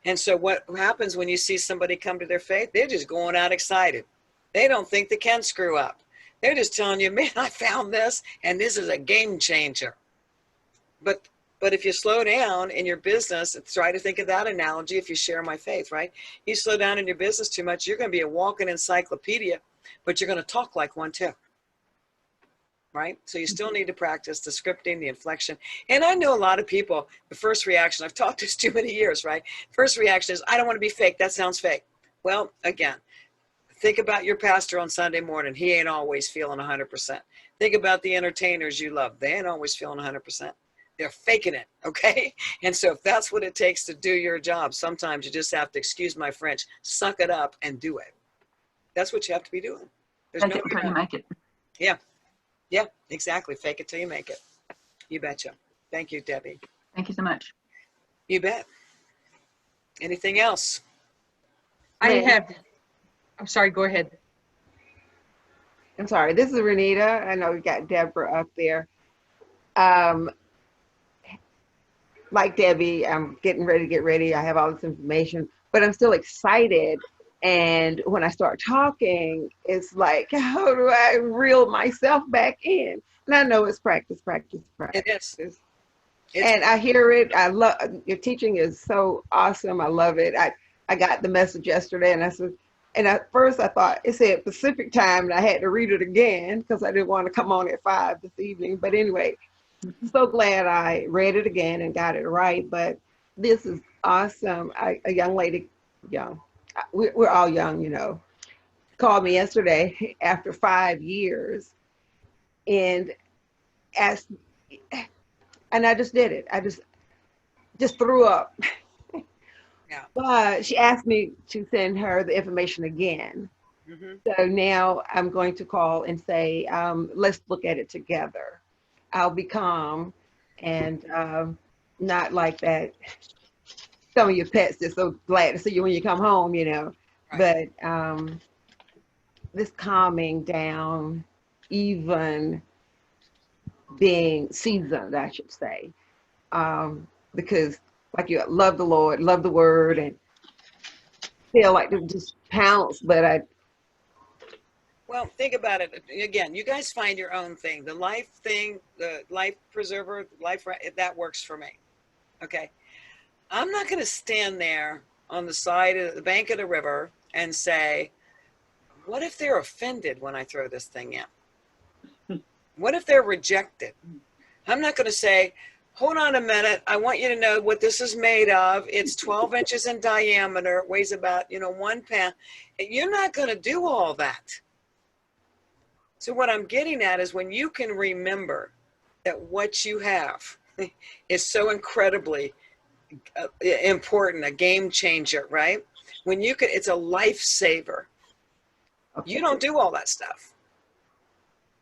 And so what happens when you see somebody come to their faith? They're just going out excited. They don't think they can screw up. They're just telling you, man, I found this, and this is a game changer. But if you slow down in your business, try to think of that analogy. If you share my faith, right? You slow down in your business too much, you're going to be a walking encyclopedia, but you're going to talk like one too. Right? So you still need to practice the scripting, the inflection. And I know a lot of people, the first reaction, I've taught this too many years, right? First reaction is, I don't want to be fake. That sounds fake. Well, again, think about your pastor on Sunday morning. He ain't always feeling 100%. Think about the entertainers you love. They ain't always feeling 100%. They're faking it, okay? And so if that's what it takes to do your job, sometimes you just have to, excuse my French, suck it up and do it. That's what you have to be doing. Fake it until you make it. Yeah. Yeah, exactly. Fake it till you make it. You betcha. Thank you, Debbie. Thank you so much. You bet. Anything else? I'm sorry, go ahead. I'm sorry, this is Renita. I know we got Deborah up there. Like Debbie, I'm getting ready to get ready. I have all this information, but I'm still excited. And when I start talking, it's like, how do I reel myself back in? And I know it's practice, practice, practice. It is. And I hear it. I love your teaching is so awesome. I love it. I got the message yesterday, and I said, and at first I thought it said Pacific time, and I had to read it again because I didn't want to come on at 5 this evening. But anyway, so glad I read it again and got it right. But this is awesome. A young lady, young. We're all young, called me yesterday after 5 years and asked, and I just did it. I just threw up. Yeah. But she asked me to send her the information again. Hmm. So now I'm going to call and say, let's look at it together. I'll be calm and not like that. Some of your pets are so glad to see you when you come home, you know. Right. But this calming down, even being seasoned, I should say, because like you love the Lord, love the Word, and feel like to just pounce, but Well, think about it again. You guys find your own thing. The life thing, the life preserver, that works for me. Okay. I'm not going to stand there on the side of the bank of the river and say, what if they're offended when I throw this thing in? What if they're rejected? I'm not going to say, hold on a minute. I want you to know what this is made of. It's 12 inches in diameter. It weighs about, 1 pound. You're not going to do all that. So what I'm getting at is when you can remember that what you have is so incredibly important, a game changer, right? When you can, it's a lifesaver. okay. You don't do all that stuff.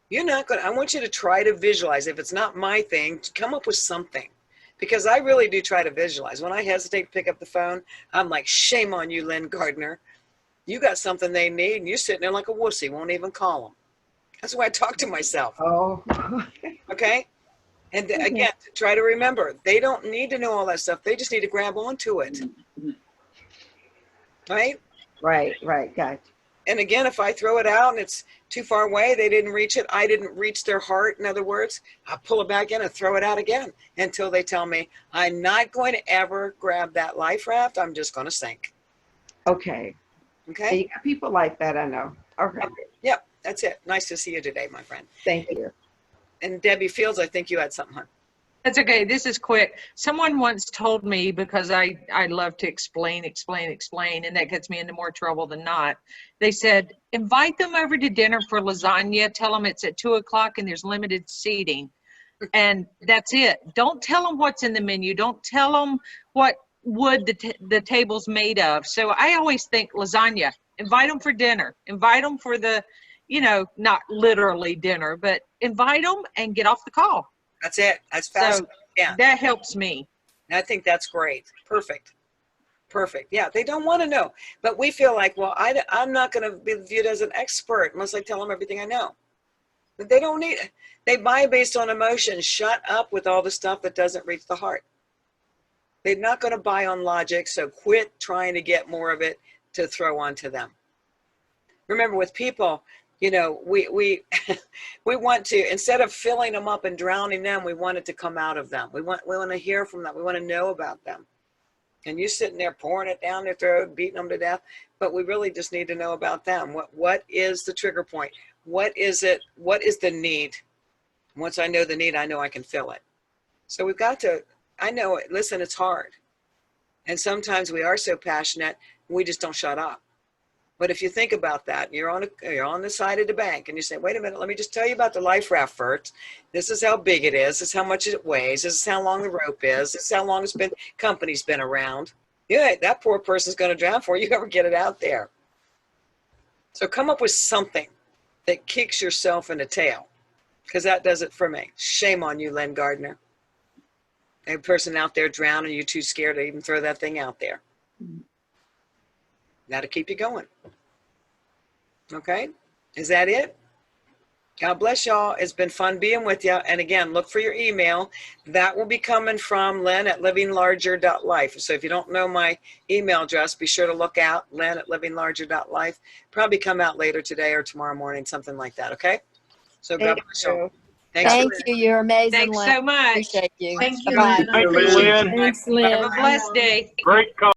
You're not going to, I want you to try to visualize. If it's not my thing, come up with something. Because I really do try to visualize. When I hesitate to pick up the phone, I'm like, shame on you, Lynn Gardner. You got something they need and you're sitting there like a wussy, won't even call them. That's why I talk to myself. Oh. Okay? And again, try to remember, they don't need to know all that stuff. They just need to grab onto it. Right? Right, gotcha. And again, if I throw it out and it's too far away, they didn't reach it, I didn't reach their heart, in other words, I'll pull it back in and throw it out again until they tell me, I'm not going to ever grab that life raft. I'm just going to sink. Okay. Okay? And you got people like that, I know. Okay. Yep, that's it. Nice to see you today, my friend. Thank you. And Debbie Fields, I think you had something, hon. That's okay. This is quick. Someone once told me, because I love to explain, and that gets me into more trouble than not. They said, invite them over to dinner for lasagna. Tell them it's at 2:00 and there's limited seating. And that's it. Don't tell them what's in the menu. Don't tell them what wood the table's made of. So I always think lasagna. Invite them for dinner. Invite them for the, not literally dinner, but invite them and get off the call. That's it. That's fast. So yeah. that helps me. I think that's great. Perfect. Yeah, they don't want to know. But we feel like, well, I'm not going to be viewed as an expert unless I tell them everything I know. But they don't need it. They buy based on emotion. Shut up with all the stuff that doesn't reach the heart. They're not going to buy on logic, so quit trying to get more of it to throw onto them. Remember, with people, we we want to, instead of filling them up and drowning them, we want it to come out of them. We want to hear from them. We want to know about them. And you sitting there pouring it down their throat, beating them to death, but we really just need to know about them. What is the trigger point? What is it? What is the need? Once I know the need, I know I can fill it. So we've got to, I know it. Listen, it's hard. And sometimes we are so passionate, we just don't shut up. But if you think about that, you're on the side of the bank and you say, wait a minute, let me just tell you about the life raft first. This is how big it is. This is how much it weighs. This is how long the rope is. This is how long company's been around. Yeah, that poor person's going to drown before you ever get it out there. So come up with something that kicks yourself in the tail, because that does it for me. Shame on you, Lynn Gardner. A person out there drowning, you're too scared to even throw that thing out there. That'll keep you going. Okay? Is that it? God bless y'all. It's been fun being with you. And again, look for your email. That will be coming from lynn@livinglarger.life. So if you don't know my email address, be sure to look out, lynn@livinglarger.life. Probably come out later today or tomorrow morning, something like that. Okay? So God bless y'all. Thank you. You're amazing. Thanks Lynn. so much. Appreciate you. Thank you, Bye-bye. Lynn. I Hey, appreciate Lynn. it. Thanks, Lynn. Have a blessed day. Great call.